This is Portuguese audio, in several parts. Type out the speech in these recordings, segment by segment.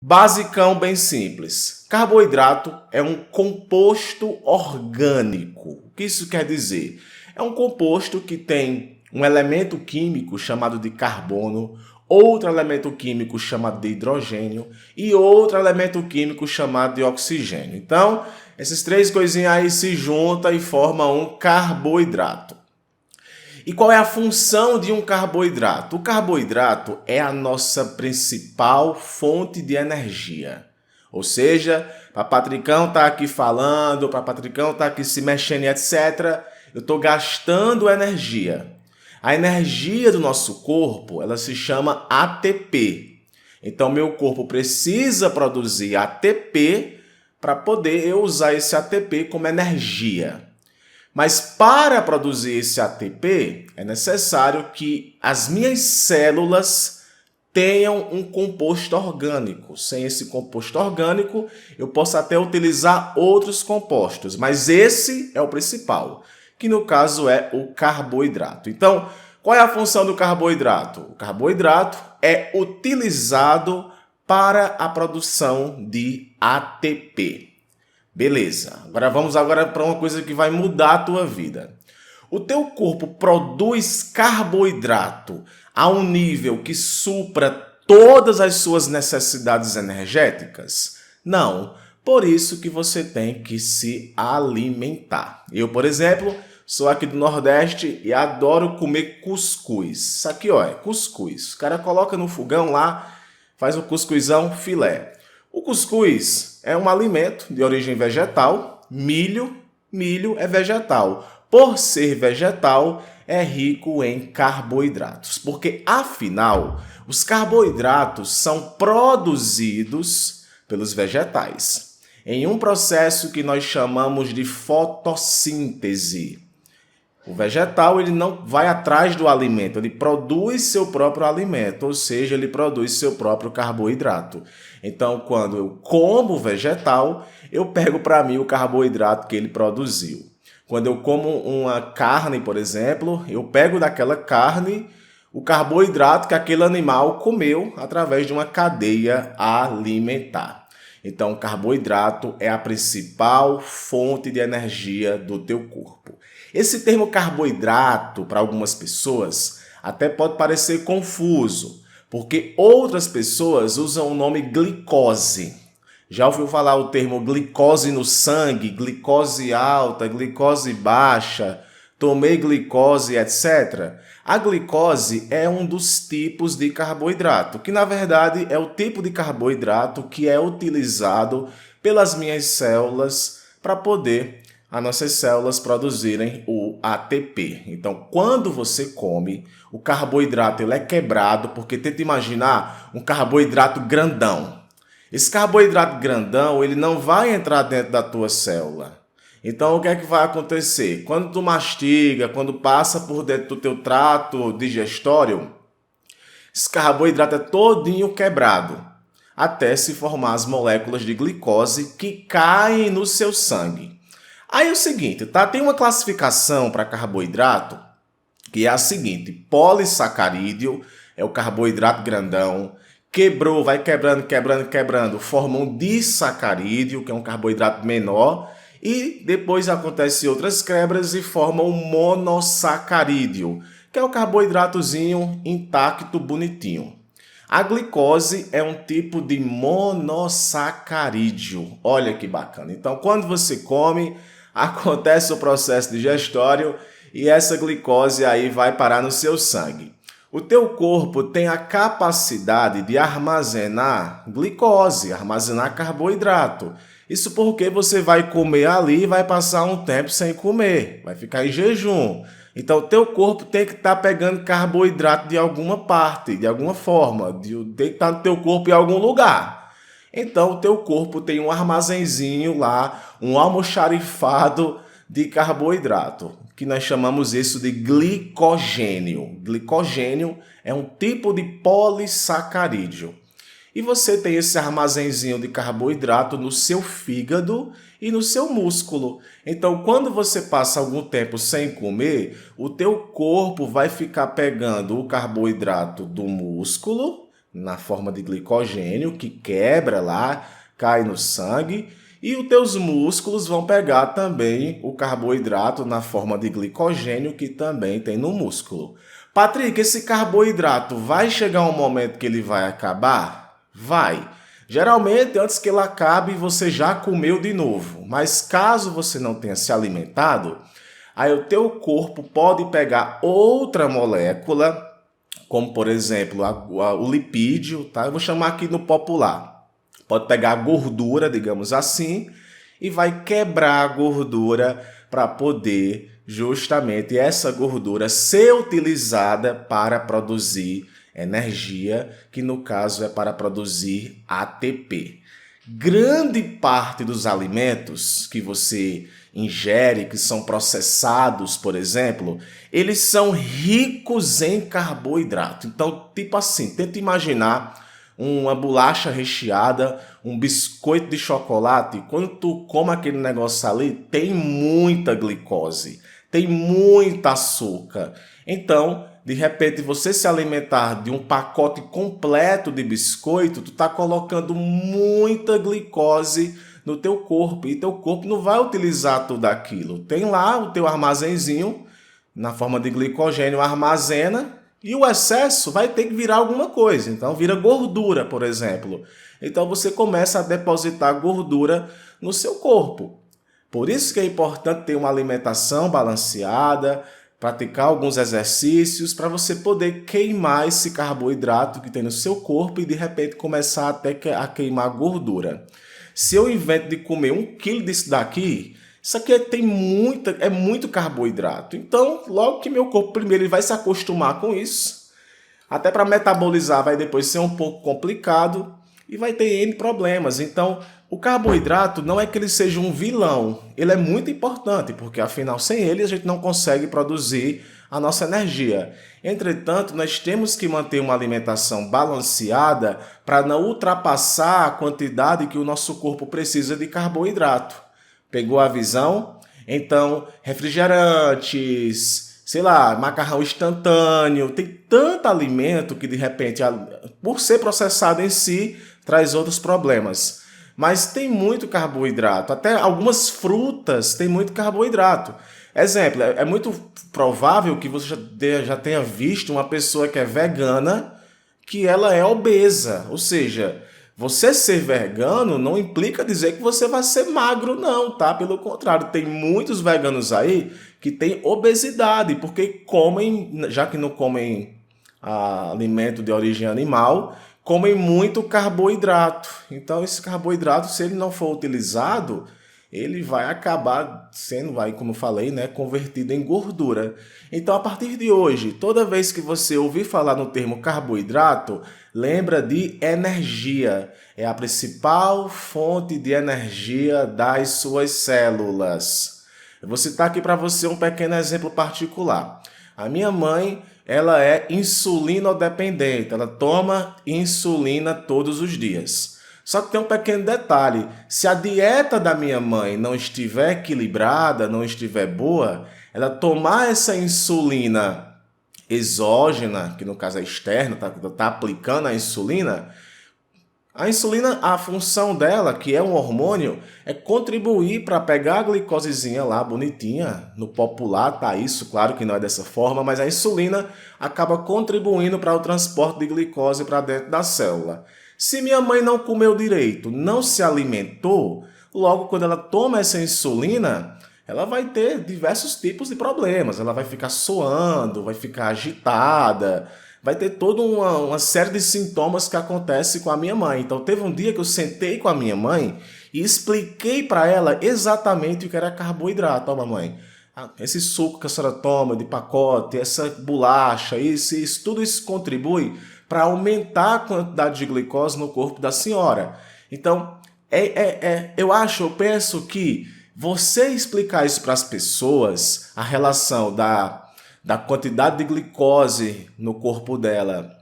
Basicão, bem simples. Carboidrato é um composto orgânico. O que isso quer dizer? É um composto que tem um elemento químico chamado de carbono, outro elemento químico chamado de hidrogênio e outro elemento químico chamado de oxigênio. Então, essas três coisinhas aí se juntam e formam um carboidrato. E qual é a função de um carboidrato? O carboidrato é a nossa principal fonte de energia. Ou seja, para Patricão estar aqui falando, para Patricão estar aqui se mexendo, etc., eu estou gastando energia. A energia do nosso corpo, ela se chama ATP. Então, meu corpo precisa produzir ATP para poder eu usar esse ATP como energia. Mas para produzir esse ATP, é necessário que as minhas células tenham um composto orgânico. Sem esse composto orgânico, eu posso até utilizar outros compostos, mas esse é o principal, que no caso é o carboidrato. Então, qual é a função do carboidrato? O carboidrato é utilizado para a produção de ATP. Beleza, agora vamos para uma coisa que vai mudar a tua vida. O teu corpo produz carboidrato a um nível que supra todas as suas necessidades energéticas? Não, por isso que você tem que se alimentar. Eu, por exemplo, sou aqui do Nordeste e adoro comer cuscuz. Isso aqui, ó, é cuscuz. O cara coloca no fogão lá, faz o cuscuzão filé. O cuscuz é um alimento de origem vegetal, milho é vegetal. Por ser vegetal, é rico em carboidratos, porque afinal, os carboidratos são produzidos pelos vegetais em um processo que nós chamamos de fotossíntese. O vegetal ele não vai atrás do alimento, ele produz seu próprio alimento, ou seja, ele produz seu próprio carboidrato. Então, quando eu como vegetal, eu pego para mim o carboidrato que ele produziu. Quando eu como uma carne, por exemplo, eu pego daquela carne o carboidrato que aquele animal comeu através de uma cadeia alimentar. Então, o carboidrato é a principal fonte de energia do teu corpo. Esse termo carboidrato, para algumas pessoas, até pode parecer confuso, porque outras pessoas usam o nome glicose. Já ouviu falar o termo glicose no sangue, glicose alta, glicose baixa, tomei glicose, etc.? A glicose é um dos tipos de carboidrato, que na verdade é o tipo de carboidrato que é utilizado pelas minhas células para poder as nossas células produzirem o ATP. Então, quando você come, o carboidrato ele é quebrado, porque tenta imaginar um carboidrato grandão. Esse carboidrato grandão ele não vai entrar dentro da tua célula. Então, o que é que vai acontecer? Quando tu mastiga, quando passa por dentro do teu trato digestório, esse carboidrato é todinho quebrado, até se formar as moléculas de glicose que caem no seu sangue. Aí é o seguinte, tá? Tem uma classificação para carboidrato que é a seguinte: polissacarídeo é o carboidrato grandão, quebrou, vai quebrando, forma um disacarídeo, que é um carboidrato menor, e depois acontece outras quebras e forma um monossacarídeo, que é o carboidratozinho intacto, bonitinho. A glicose é um tipo de monossacarídeo. Olha que bacana. Então, quando você come, acontece o processo digestório e essa glicose aí vai parar no seu sangue. O teu corpo tem a capacidade de armazenar glicose, armazenar carboidrato. Isso porque você vai comer ali e vai passar um tempo sem comer, vai ficar em jejum. Então, o teu corpo tem que estar pegando carboidrato de alguma parte, de alguma forma, tem que estar no teu corpo em algum lugar. Então, o teu corpo tem um armazenzinho lá, um almoxarifado de carboidrato, que nós chamamos isso de glicogênio. Glicogênio é um tipo de polissacarídeo. E você tem esse armazenzinho de carboidrato no seu fígado e no seu músculo. Então, quando você passa algum tempo sem comer, o teu corpo vai ficar pegando o carboidrato do músculo, na forma de glicogênio, que quebra lá, cai no sangue, e os teus músculos vão pegar também o carboidrato na forma de glicogênio que também tem no músculo. Patrick, esse carboidrato vai chegar um momento que ele vai acabar? Vai. Geralmente, antes que ele acabe, você já comeu de novo. Mas caso você não tenha se alimentado, aí o teu corpo pode pegar outra molécula, como por exemplo o lipídio, tá? Eu vou chamar aqui no popular. Pode pegar a gordura, digamos assim, e vai quebrar a gordura para poder justamente essa gordura ser utilizada para produzir energia, que no caso é para produzir ATP. Grande parte dos alimentos que você ingere, que são processados, por exemplo, eles são ricos em carboidrato. Então, tipo assim, tenta imaginar uma bolacha recheada, um biscoito de chocolate. Quando tu come aquele negócio ali, tem muita glicose, tem muito açúcar. Então, de repente, você se alimentar de um pacote completo de biscoito, tu tá colocando muita glicose no teu corpo, e teu corpo não vai utilizar tudo aquilo. Tem lá o teu armazenzinho, na forma de glicogênio, armazena, e o excesso vai ter que virar alguma coisa. Então, vira gordura, por exemplo. Então, você começa a depositar gordura no seu corpo. Por isso que é importante ter uma alimentação balanceada, praticar alguns exercícios para você poder queimar esse carboidrato que tem no seu corpo e, de repente, começar até a queimar gordura. Se eu invento de comer 1 quilo disso daqui, isso aqui é muito carboidrato. Então, logo que meu corpo primeiro ele vai se acostumar com isso, até para metabolizar vai depois ser um pouco complicado e vai ter N problemas. Então, o carboidrato não é que ele seja um vilão, ele é muito importante, porque afinal sem ele a gente não consegue produzir a nossa energia. Entretanto, nós temos que manter uma alimentação balanceada para não ultrapassar a quantidade que o nosso corpo precisa de carboidrato. Pegou a visão? Então, refrigerantes, sei lá, macarrão instantâneo, tem tanto alimento que de repente, por ser processado em si, traz outros problemas. Mas tem muito carboidrato, até algumas frutas têm muito carboidrato. Exemplo, é muito provável que você já tenha visto uma pessoa que é vegana, que ela é obesa, ou seja, você ser vegano não implica dizer que você vai ser magro, não, tá? Pelo contrário, tem muitos veganos aí que têm obesidade, porque comem, já que não comem alimento de origem animal, comem muito carboidrato. Então, esse carboidrato, se ele não for utilizado, ele vai acabar sendo, como eu falei, né, convertido em gordura. Então, a partir de hoje, toda vez que você ouvir falar no termo carboidrato, lembra de energia. É a principal fonte de energia das suas células. Eu vou citar aqui para você um pequeno exemplo particular. A minha mãe, ela é insulinodependente. Ela toma insulina todos os dias. Só que tem um pequeno detalhe, se a dieta da minha mãe não estiver equilibrada, não estiver boa, ela tomar essa insulina exógena, que no caso é externa, tá aplicando a insulina, a função dela, que é um hormônio, é contribuir para pegar a glicosezinha lá bonitinha, no popular tá isso, claro que não é dessa forma, mas a insulina acaba contribuindo para o transporte de glicose para dentro da célula. Se minha mãe não comeu direito, não se alimentou, logo quando ela toma essa insulina, ela vai ter diversos tipos de problemas. Ela vai ficar suando, vai ficar agitada, vai ter toda uma série de sintomas que acontece com a minha mãe. Então teve um dia que eu sentei com a minha mãe e expliquei para ela exatamente o que era carboidrato. Ó, mamãe, esse suco que a senhora toma de pacote, essa bolacha, isso, tudo isso contribui para aumentar a quantidade de glicose no corpo da senhora. Então, eu penso que você explicar isso para as pessoas, a relação da quantidade de glicose no corpo dela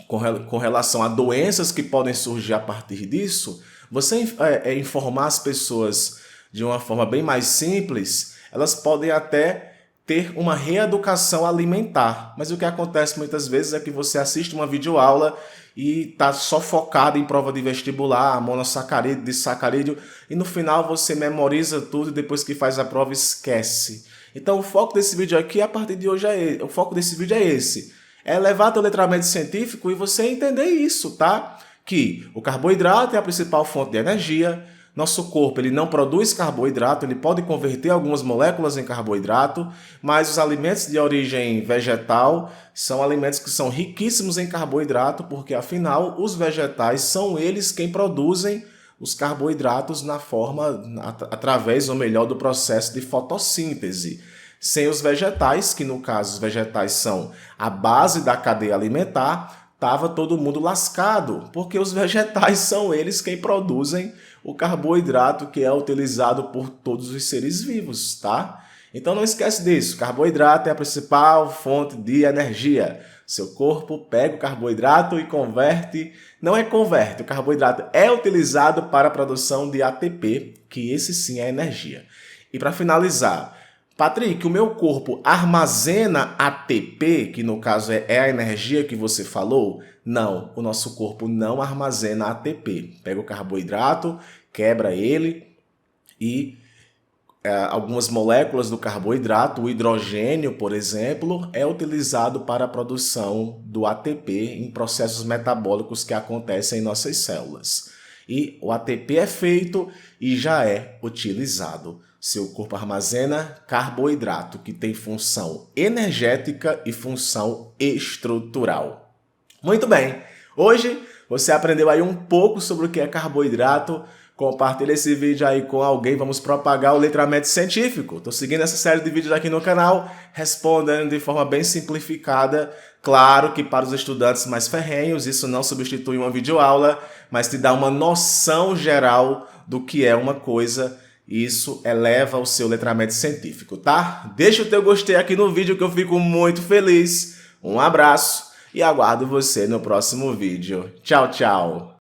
com relação a doenças que podem surgir a partir disso, você informar as pessoas de uma forma bem mais simples, elas podem até ter uma reeducação alimentar. Mas o que acontece muitas vezes é que você assiste uma videoaula e tá só focado em prova de vestibular, monossacarídeo, disacarídeo, e no final você memoriza tudo e depois que faz a prova esquece. Então o foco desse vídeo aqui, a partir de hoje, o foco desse vídeo é esse. É levar teu letramento científico e você entender isso, tá? Que o carboidrato é a principal fonte de energia. Nosso corpo ele não produz carboidrato, ele pode converter algumas moléculas em carboidrato, mas os alimentos de origem vegetal são alimentos que são riquíssimos em carboidrato, porque afinal os vegetais são eles quem produzem os carboidratos na forma, através, ou melhor, do processo de fotossíntese. Sem os vegetais, que no caso os vegetais são a base da cadeia alimentar, estava todo mundo lascado, porque os vegetais são eles quem produzem o carboidrato que é utilizado por todos os seres vivos, tá? Então não esquece disso, carboidrato é a principal fonte de energia. Seu corpo pega o carboidrato e converte, não é converte, o carboidrato é utilizado para a produção de ATP, que esse sim é energia. E para finalizar, Patrick, o meu corpo armazena ATP, que no caso é a energia que você falou? Não, o nosso corpo não armazena ATP. Pega o carboidrato, quebra ele e algumas moléculas do carboidrato, o hidrogênio, por exemplo, é utilizado para a produção do ATP em processos metabólicos que acontecem em nossas células. E o ATP é feito e já é utilizado. Seu corpo armazena carboidrato, que tem função energética e função estrutural. Muito bem, hoje você aprendeu aí um pouco sobre o que é carboidrato. Compartilha esse vídeo aí com alguém, vamos propagar o letramento científico. Estou seguindo essa série de vídeos aqui no canal, respondendo de forma bem simplificada. Claro que para os estudantes mais ferrenhos, isso não substitui uma videoaula, mas te dá uma noção geral do que é uma coisa. Isso eleva o seu letramento científico, tá? Deixa o teu gostei aqui no vídeo que eu fico muito feliz. Um abraço e aguardo você no próximo vídeo. Tchau, tchau!